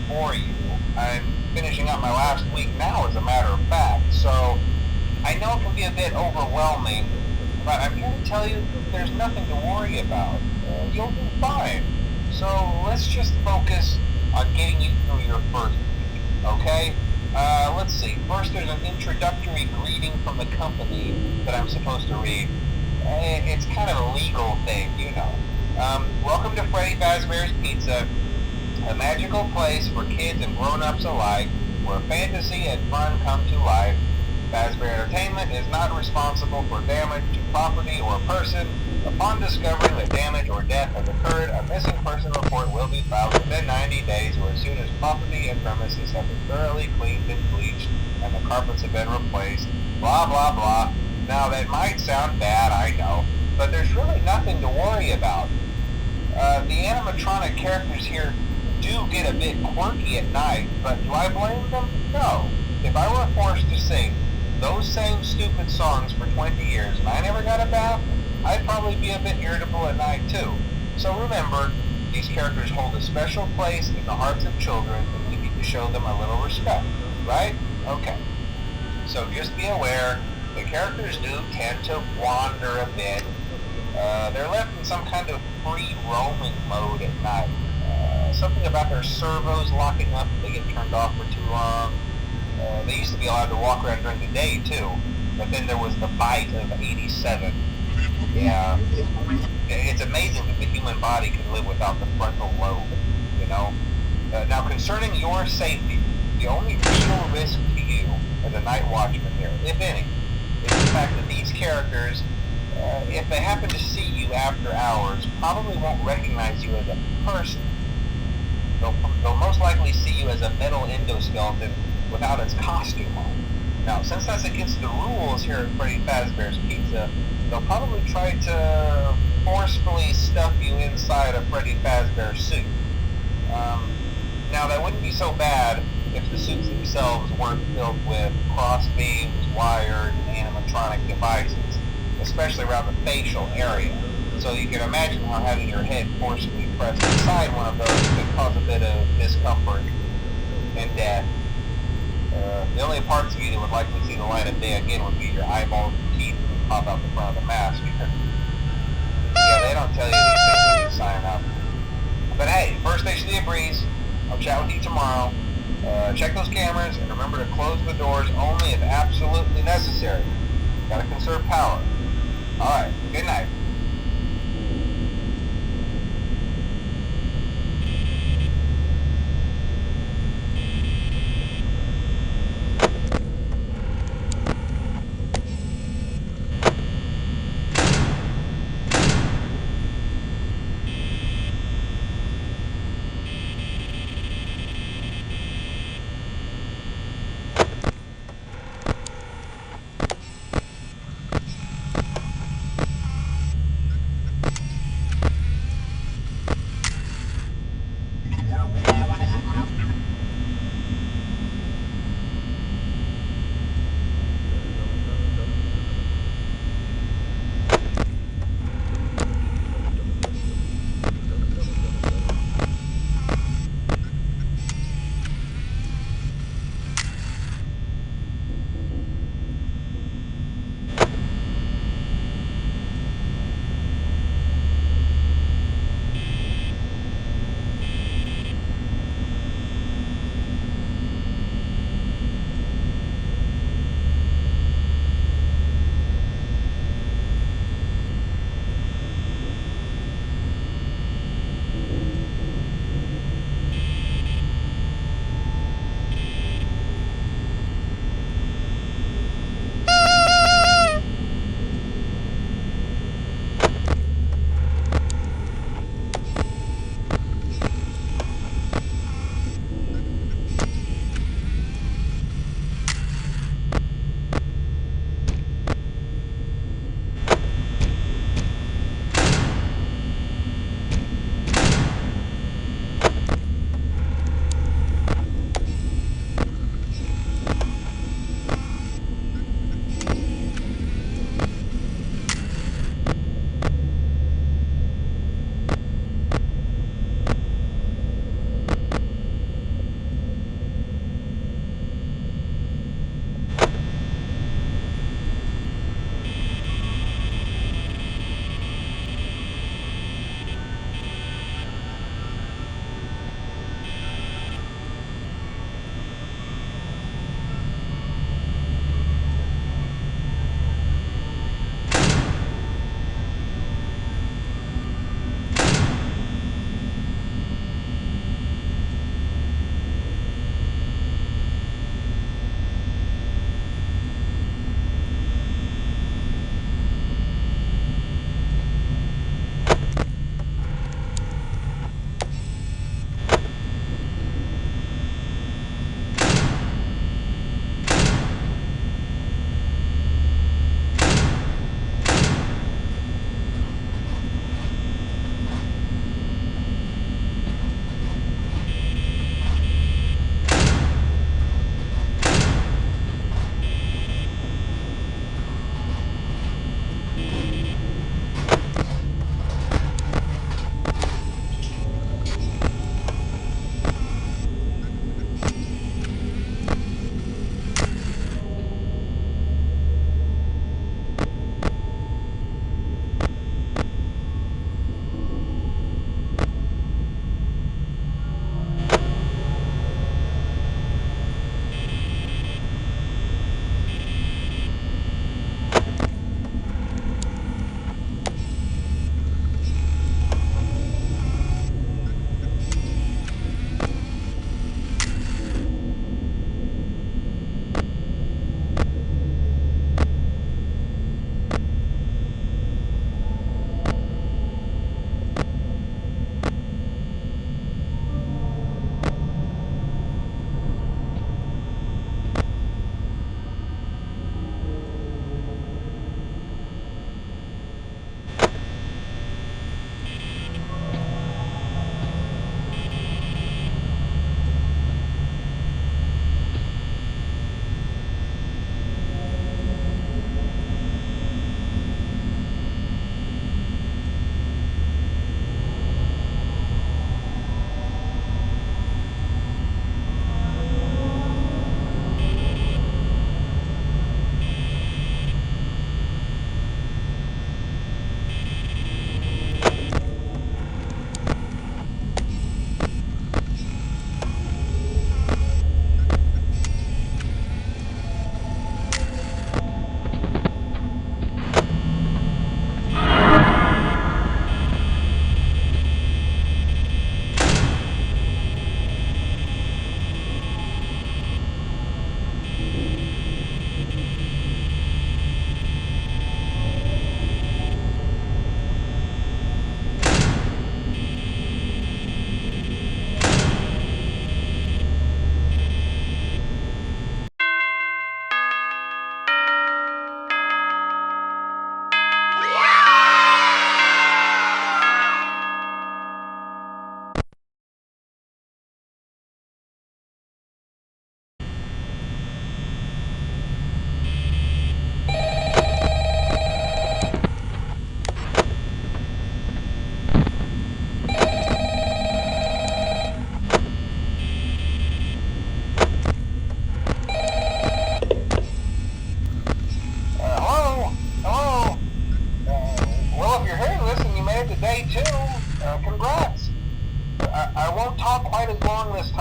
for you. I'm finishing up my last week now, as a matter of fact, so I know it can be a bit overwhelming, but I'm here to tell you that there's nothing to worry about. You'll do fine. So let's just focus on getting you through your first week, okay? Let's see. First, there's an introductory greeting from the company that I'm supposed to read. It's kind of a legal thing, you know. Welcome to Freddy Fazbear's Pizza, a magical place for kids and grown-ups alike, where fantasy and fun come to life. Fazbear Entertainment is not responsible for damage to property or person. Upon discovering that damage or death has occurred, a missing person report will be filed within 90 days or as soon as property and premises have been thoroughly cleaned and bleached and the carpets have been replaced. Blah, blah, blah. Now, that might sound bad, I know, but there's really nothing to worry about. The animatronic characters here do get a bit quirky at night, but do I blame them? No. If I were forced to sing those same stupid songs for 20 years and I never got a bath, I'd probably be a bit irritable at night too. So remember, these characters hold a special place in the hearts of children and we need to show them a little respect, right? Okay. So just be aware, the characters do tend to wander a bit. They're left in some kind of free roaming mode at night. Something about their servos locking up if they get turned off for too long. They used to be allowed to walk around during the day too, but then there was the bite of 87. Yeah, it's amazing that the human body can live without the frontal lobe, you know? Now, concerning your safety, the only real risk to you as a night watchman here, if any, is the fact that these characters, if they happen to see you after hours, probably won't recognize you as a person. They'll most likely see you as a metal endoskeleton without its costume on. Now, since that's against the rules here at Freddy Fazbear's Pizza, they'll probably try to forcefully stuff you inside a Freddy Fazbear suit. Now, that wouldn't be so bad if the suits themselves weren't filled with cross beams, wired, and animatronic devices, especially around the facial area. So you can imagine how having your head forcefully pressed inside one of those could cause a bit of discomfort and death. The only parts of you that would likely see the light of day again would be your eyeballs and teeth that pop out the front of the mask. Yeah, they don't tell you these things when you sign up. But hey, first station of the breeze. I'll chat with you tomorrow. Check those cameras and remember to close the doors only if absolutely necessary. Gotta conserve power. Alright, good night.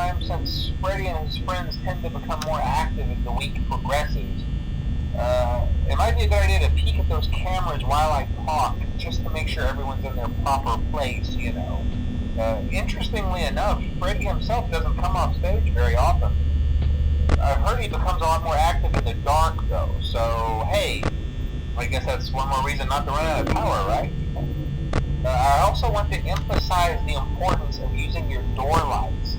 time, since Freddy and his friends tend to become more active as the week progresses, it might be a good idea to peek at those cameras while I talk, just to make sure everyone's in their proper place, you know. Interestingly enough, Freddy himself doesn't come off stage very often. I've heard he becomes a lot more active in the dark, though, so hey, I guess that's one more reason not to run out of power, right? I also want to emphasize the importance of using your door lights.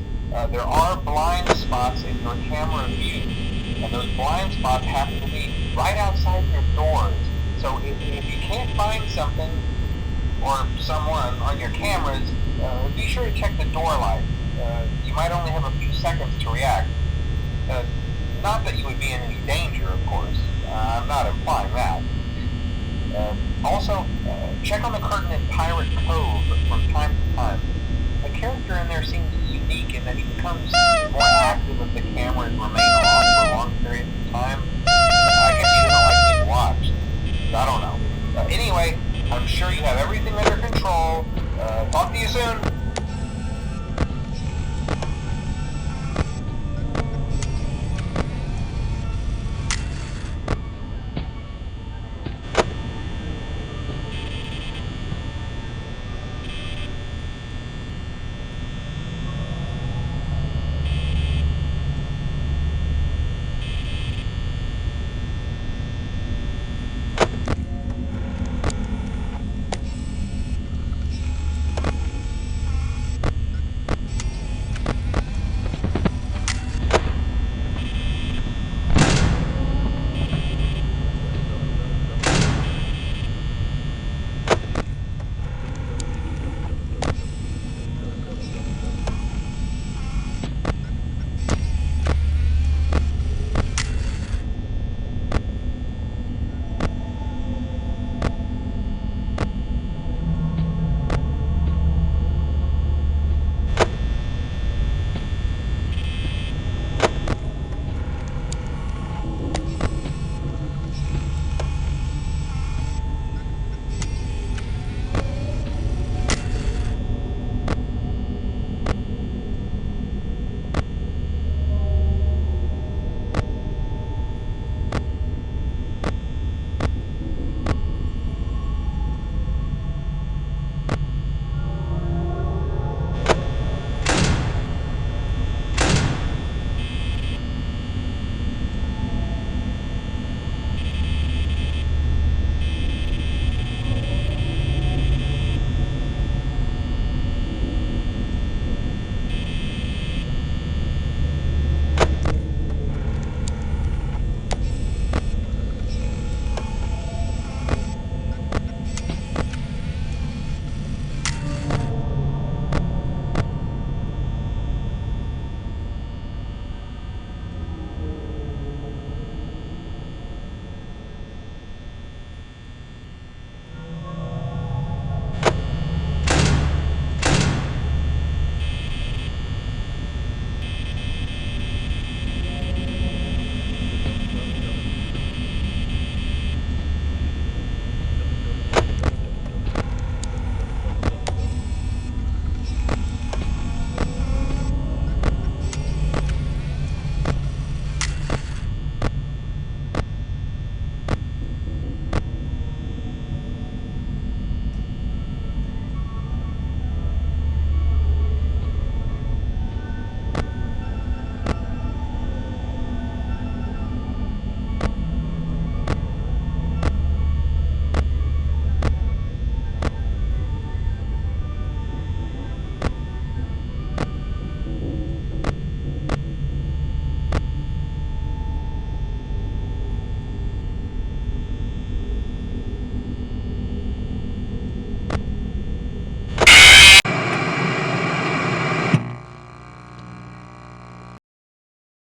There are blind spots in your camera view, and those blind spots happen to be right outside your doors. So if you can't find something or someone on your cameras, be sure to check the door light. You might only have a few seconds to react. Not that you would be in any danger, of course. I'm not implying that. Also, check on the curtain in Pirate Cove from time to time. The character in there seems unique in that he becomes more active if the cameras remain on for long periods of time. I guess he doesn't like being watched. I don't know. Anyway, I'm sure you have everything under control. Talk to you soon.